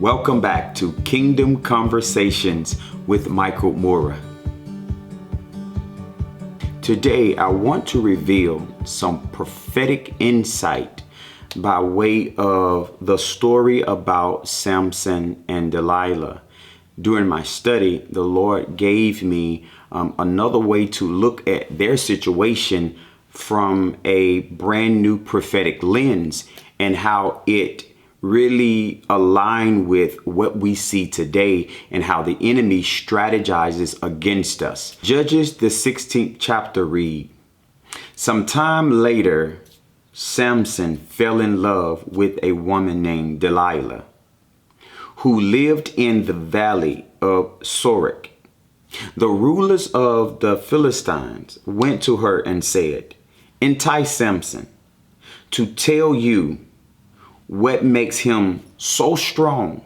Welcome back to Kingdom Conversations with Michael Moore. Today, I want to reveal some prophetic insight by way of the story about Samson and Delilah. During my study, the Lord gave me another way to look at their situation from a brand new prophetic lens and how it really aligned with what we see today and how the enemy strategizes against us. Judges, the 16th chapter read, "Sometime later, Samson fell in love with a woman named Delilah, who lived in the valley of Sorek. The rulers of the Philistines went to her and said, 'Entice Samson to tell you what makes him so strong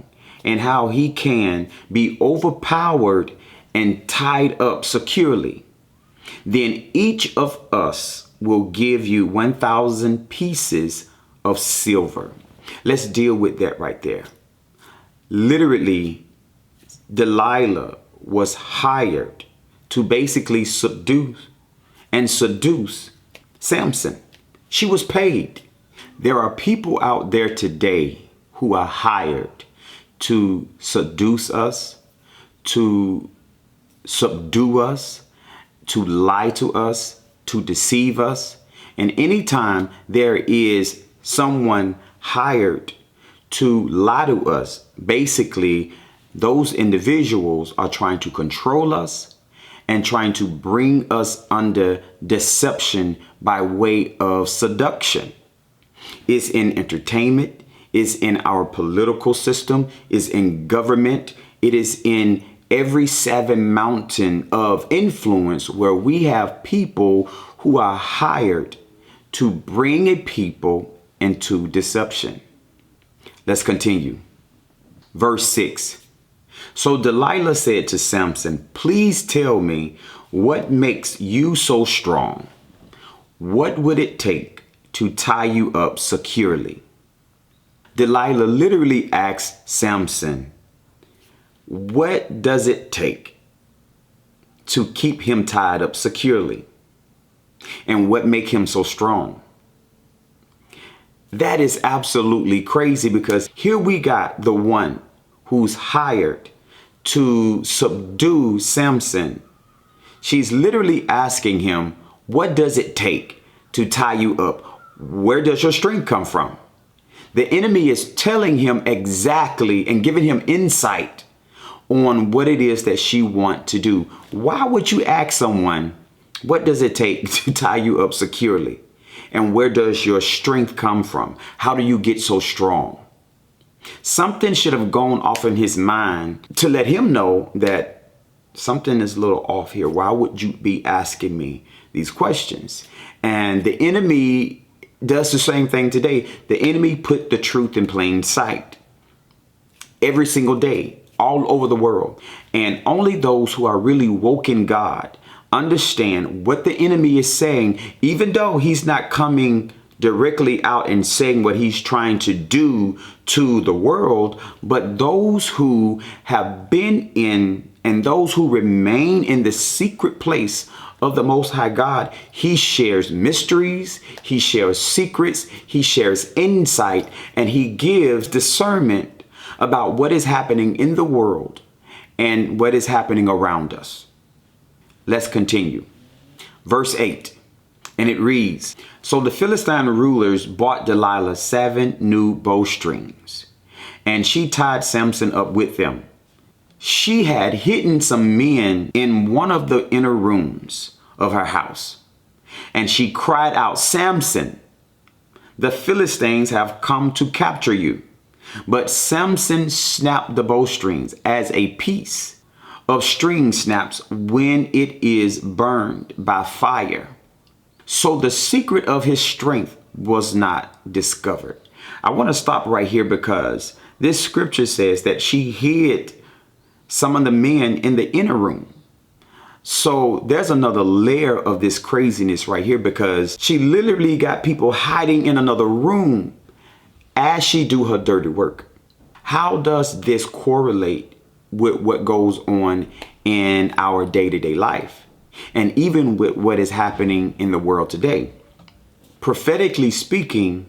and how he can be overpowered and tied up securely. Then each of us will give you 1,000 pieces of silver.'" Let's deal with that right there. Literally, Delilah was hired to basically subdue and seduce Samson. She was paid. There are people out there today who are hired to seduce us, to subdue us, to lie to us, to deceive us. And anytime there is someone hired to lie to us, basically those individuals are trying to control us and trying to bring us under deception by way of seduction. It's in entertainment, it's in our political system, it's in government, it is in every seven mountain of influence where we have people who are hired to bring a people into deception. Let's continue. Verse 6. "So Delilah said to Samson, 'Please tell me what makes you so strong. What would it take to tie you up securely?'" Delilah literally asked Samson, what does it take to keep him tied up securely? And what make him so strong? That is absolutely crazy, because here we got the one who's hired to subdue Samson. She's literally asking him, what does it take to tie you up? Where does your strength come from? The enemy is telling him exactly and giving him insight on what it is that she wants to do. Why would you ask someone, what does it take to tie you up securely? And where does your strength come from? How do you get so strong? Something should have gone off in his mind to let him know that something is a little off here. Why would you be asking me these questions? And the enemy does the same thing today. The enemy put the truth in plain sight every single day, all over the world. And only those who are really woke in God understand what the enemy is saying, even though he's not coming directly out and saying what he's trying to do to the world. But those who have been in and those who remain in the secret place of the Most High God, he shares mysteries, he shares secrets, he shares insight, and he gives discernment about what is happening in the world and what is happening around us. Let's continue. Verse 8, and it reads, "So the Philistine rulers bought Delilah 7 new bowstrings, and she tied Samson up with them. She had hidden some men in one of the inner rooms of her house, and she cried out, 'Samson, the Philistines have come to capture you.' But Samson snapped the bowstrings as a piece of string snaps when it is burned by fire. So the secret of his strength was not discovered." I want to stop right here, because this scripture says that she hid some of the men in the inner room. So there's another layer of this craziness right here, because she literally got people hiding in another room as she do her dirty work. How does this correlate with what goes on in our day-to-day life? And even with what is happening in the world today? Prophetically speaking,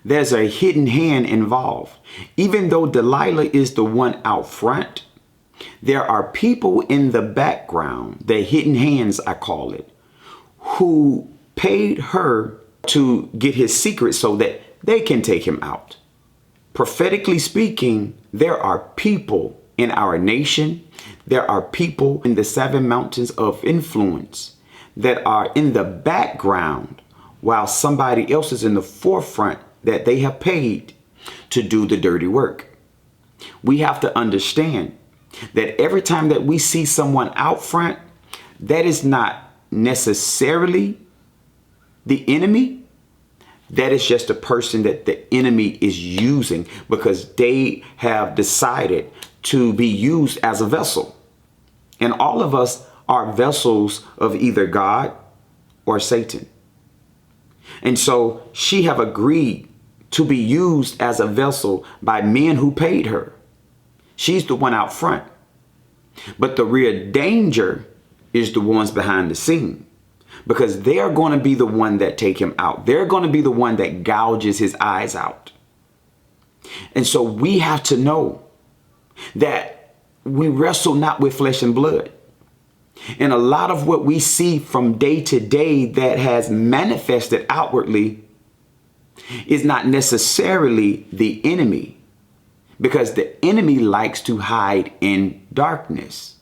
there's a hidden hand involved. Even though Delilah is the one out front, there are people in the background, the hidden hands, I call it, who paid her to get his secret so that they can take him out. Prophetically speaking, there are people in our nation, there are people in the 7 mountains of influence that are in the background while somebody else is in the forefront that they have paid to do the dirty work. We have to understand that every time that we see someone out front, that is not necessarily the enemy. That is just a person that the enemy is using because they have decided to be used as a vessel. And all of us are vessels of either God or Satan. And so she have agreed to be used as a vessel by men who paid her. She's the one out front. But the real danger is the ones behind the scene, because they're going to be the one that take him out. They're going to be the one that gouges his eyes out. And so we have to know that we wrestle not with flesh and blood. And a lot of what we see from day to day that has manifested outwardly is not necessarily the enemy, because the enemy likes to hide in darkness.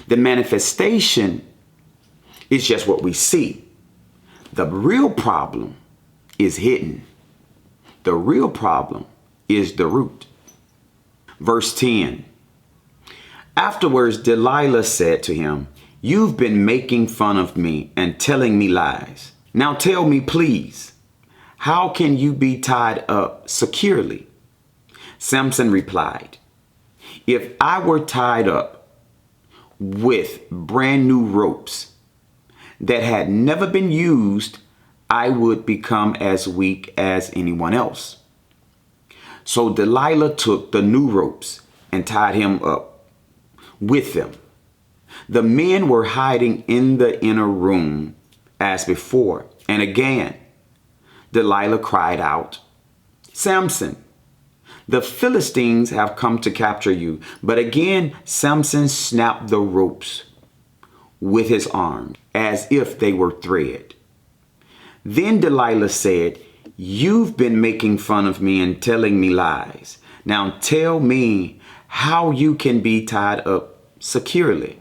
The manifestation is just what we see. The real problem is hidden. The real problem is the root. Verse 10. Afterwards, Delilah said to him, "You've been making fun of me and telling me lies. Now tell me, please, how can you be tied up securely?" Samson replied, "If I were tied up with brand new ropes that had never been used, I would become as weak as anyone else." So Delilah took the new ropes and tied him up with them. The men were hiding in the inner room as before. And again, Delilah cried out, "Samson, the Philistines have come to capture you." But again, Samson snapped the ropes with his arms as if they were thread. Then Delilah said, "You've been making fun of me and telling me lies. Now tell me how you can be tied up securely."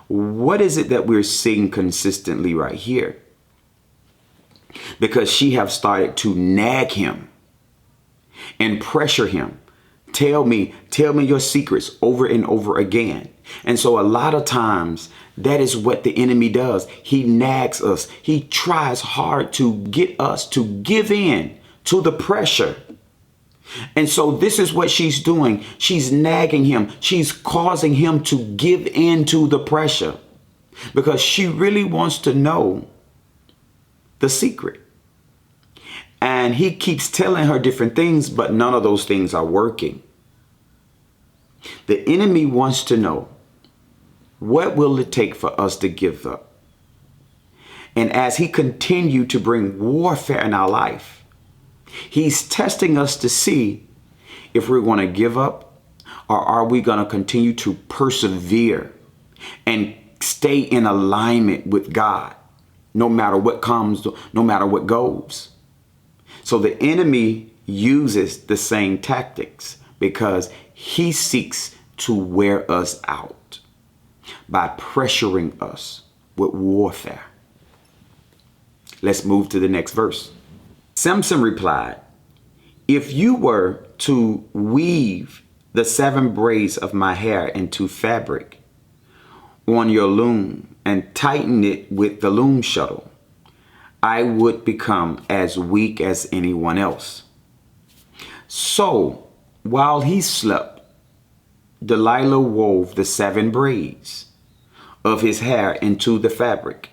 What is it that we're seeing consistently right here? Because she have started to nag him and pressure him. Tell me your secrets over and over again. And so a lot of times that is what the enemy does. He nags us. He tries hard to get us to give in to the pressure. And so this is what she's doing. She's nagging him. She's causing him to give in to the pressure because she really wants to know the secret. And he keeps telling her different things, but none of those things are working. The enemy wants to know, what will it take for us to give up? And as he continued to bring warfare in our life, he's testing us to see if we're going to give up, or are we going to continue to persevere and stay in alignment with God, no matter what comes, no matter what goes. So the enemy uses the same tactics because he seeks to wear us out by pressuring us with warfare. Let's move to the next verse. Samson replied, "If you were to weave the 7 braids of my hair into fabric on your loom and tighten it with the loom shuttle, I would become as weak as anyone else." So while he slept, Delilah wove the 7 braids of his hair into the fabric.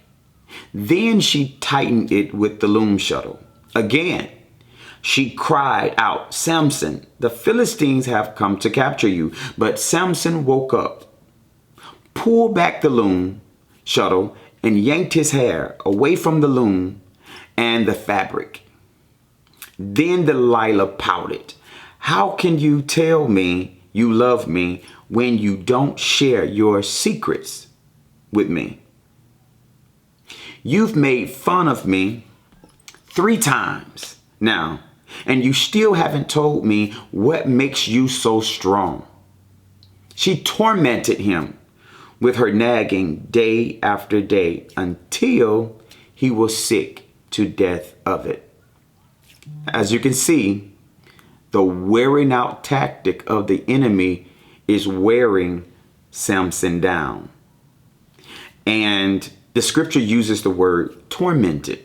Then she tightened it with the loom shuttle. Again, She cried out, "Samson, the Philistines have come to capture you." But Samson woke up, pulled back the loom shuttle, and yanked his hair away from the loom and the fabric. Then Delilah pouted. "How can you tell me you love me when you don't share your secrets with me? You've made fun of me 3 times now, and you still haven't told me what makes you so strong." She tormented him with her nagging day after day until he was sick to death of it. As you can see, the wearing out tactic of the enemy is wearing Samson down. And the scripture uses the word tormented.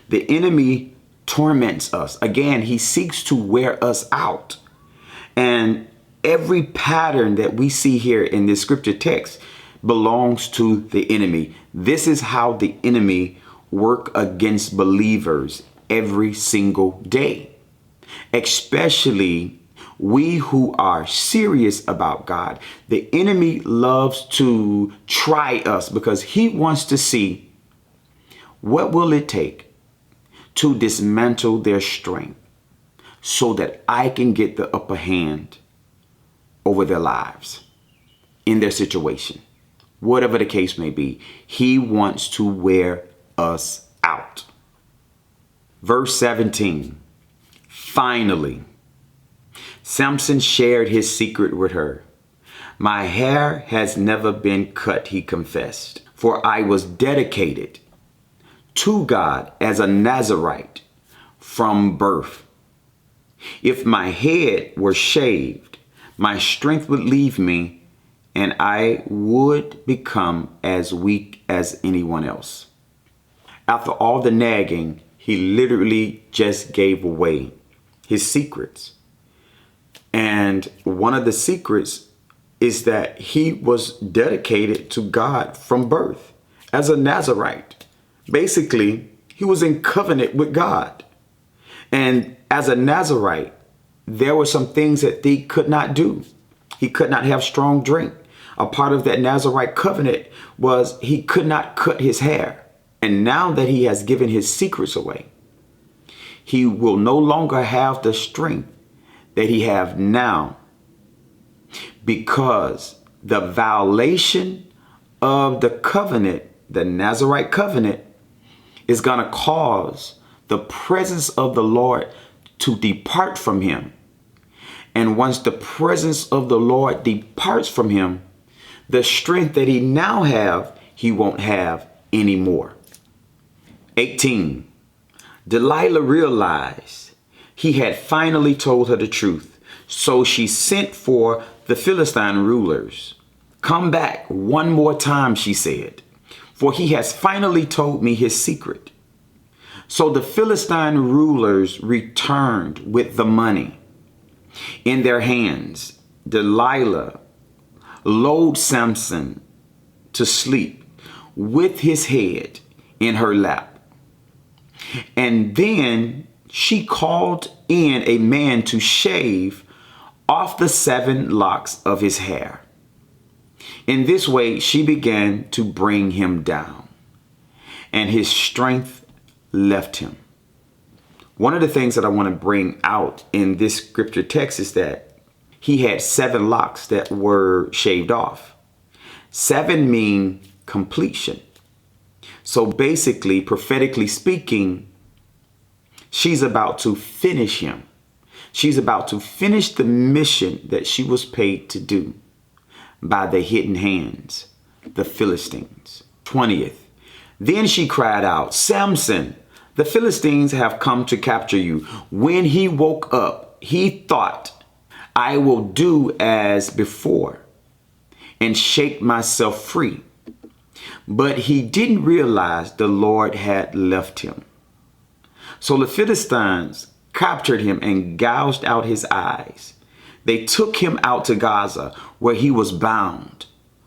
The enemy torments us. Again, he seeks to wear us out. And every pattern that we see here in this scripture text belongs to the enemy. This is how the enemy works against believers every single day, especially we who are serious about God. The enemy loves to try us because he wants to see what will it take to dismantle their strength so that I can get the upper hand over their lives, in their situation. Whatever the case may be, he wants to wear us out. Verse 17, finally, Samson shared his secret with her. "My hair has never been cut," he confessed, "for I was dedicated to God as a Nazirite from birth. If my head were shaved, my strength would leave me, and I would become as weak as anyone else." After all the nagging, he literally just gave away his secrets. And one of the secrets is that he was dedicated to God from birth as a Nazirite. Basically, he was in covenant with God. And as a Nazirite, there were some things that he could not do. He could not have strong drink. A part of that Nazirite covenant was he could not cut his hair. And now that he has given his secrets away, he will no longer have the strength that he have now, because the violation of the covenant, the Nazirite covenant, is going to cause the presence of the Lord to depart from him. And once the presence of the Lord departs from him, the strength that he now have, he won't have anymore. 18. Delilah realized he had finally told her the truth, so she sent for the Philistine rulers. "Come back one more time," she said, "for he has finally told me his secret." So the Philistine rulers returned with the money in their hands. Delilah lulled Samson to sleep with his head in her lap. And then she called in a man to shave off the 7 locks of his hair. In this way, she began to bring him down, and his strength left him. One of the things that I want to bring out in this scripture text is that he had 7 locks that were shaved off. 7 mean completion. So basically, prophetically speaking, she's about to finish him. She's about to finish the mission that she was paid to do by the hidden hands, the Philistines. 20th. Then she cried out, "Samson, the Philistines have come to capture you." When he woke up, he thought, "I will do as before and shake myself free." But he didn't realize the Lord had left him. So the Philistines captured him and gouged out his eyes. They took him out to Gaza, where he was bound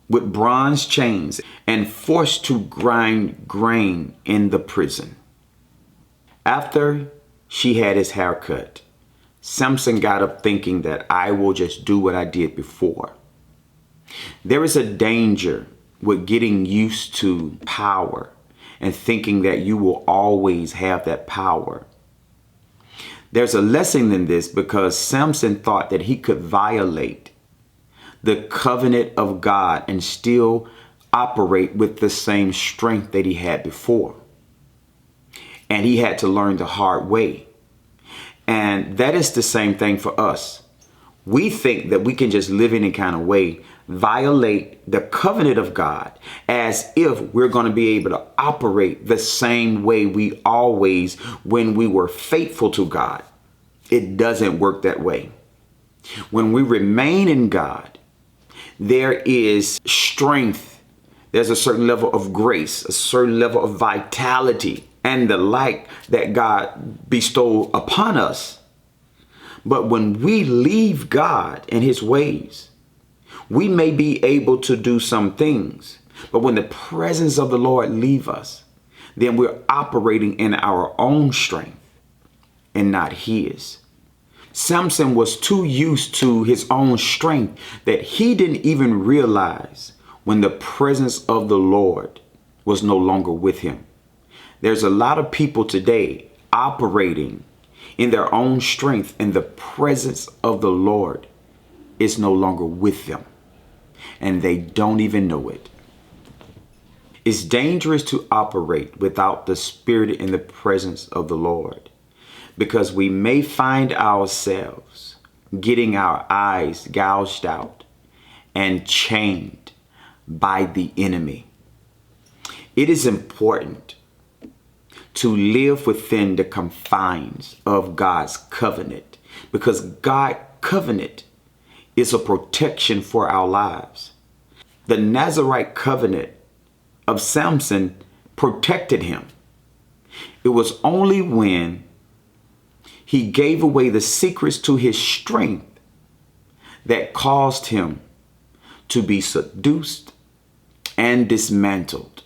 with bronze chains and forced to grind grain in the prison. After she had his hair cut. Samson got up thinking that I will just do what I did before. There is a danger with getting used to power and thinking that you will always have that power. There's a lesson in this because Samson thought that he could violate the covenant of God and still operate with the same strength that he had before. And he had to learn the hard way. And that is the same thing for us. We think that we can just live any kind of way, violate the covenant of God as if we're going to be able to operate the same way we always when we were faithful to God. It doesn't work that way. When we remain in God, there is strength. There's a certain level of grace, a certain level of vitality and the like that God bestowed upon us. But when we leave God and his ways, we may be able to do some things. But when the presence of the Lord leave us, then we're operating in our own strength and not his. Samson was too used to his own strength that he didn't even realize when the presence of the Lord was no longer with him. There's a lot of people today operating in their own strength, and the presence of the Lord is no longer with them, and they don't even know it. It's dangerous to operate without the Spirit and the presence of the Lord, because we may find ourselves getting our eyes gouged out and chained by the enemy. It is important to live within the confines of God's covenant, because God's covenant is a protection for our lives. The Nazirite covenant of Samson protected him. It was only when he gave away the secrets to his strength that caused him to be seduced and dismantled.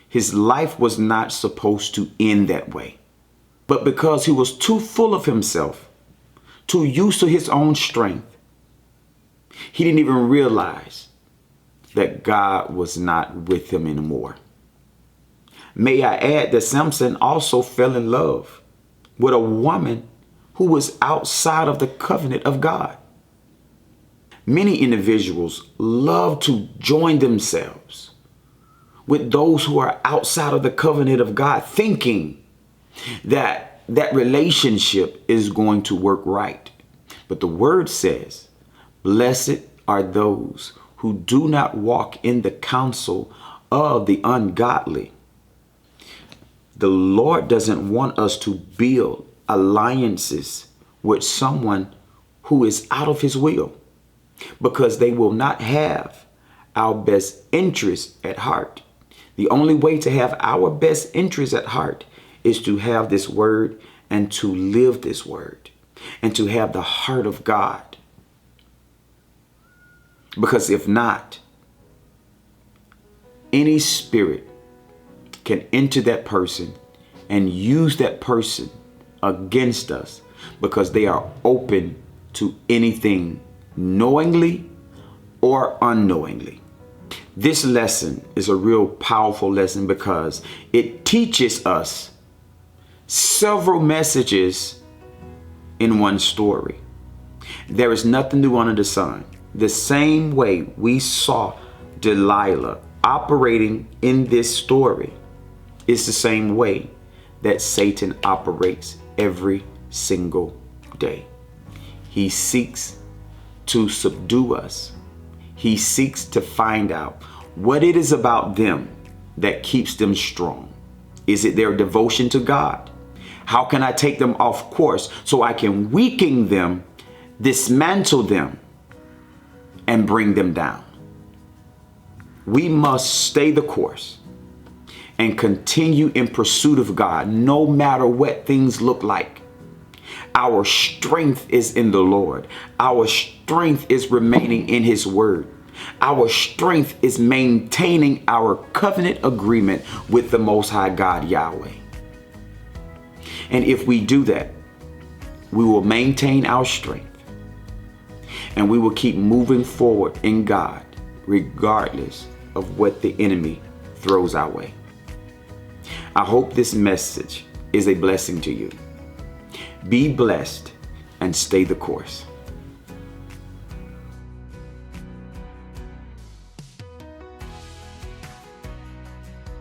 His life was not supposed to end that way. But because he was too full of himself, too used to his own strength, he didn't even realize that God was not with him anymore. May I add that Samson also fell in love with a woman who was outside of the covenant of God. Many individuals love to join themselves with those who are outside of the covenant of God, thinking that that relationship is going to work right. But the word says, blessed are those who do not walk in the counsel of the ungodly. The Lord doesn't want us to build alliances with someone who is out of his will, because they will not have our best interests at heart. The only way to have our best interests at heart is to have this word and to live this word and to have the heart of God. Because if not, any spirit can enter that person and use that person against us, because they are open to anything knowingly or unknowingly. This lesson is a real powerful lesson because it teaches us several messages in one story. There is nothing new under the sun. The same way we saw Delilah operating in this story is the same way that Satan operates every single day. He seeks to subdue us. He seeks to find out what it is about them that keeps them strong. Is it their devotion to God? How can I take them off course so I can weaken them, dismantle them, and bring them down? We must stay the course and continue in pursuit of God, no matter what things look like. Our strength is in the Lord. Our strength is remaining in his word. Our strength is maintaining our covenant agreement with the Most High God, Yahweh. And if we do that, we will maintain our strength and we will keep moving forward in God, regardless of what the enemy throws our way. I hope this message is a blessing to you. Be blessed and stay the course.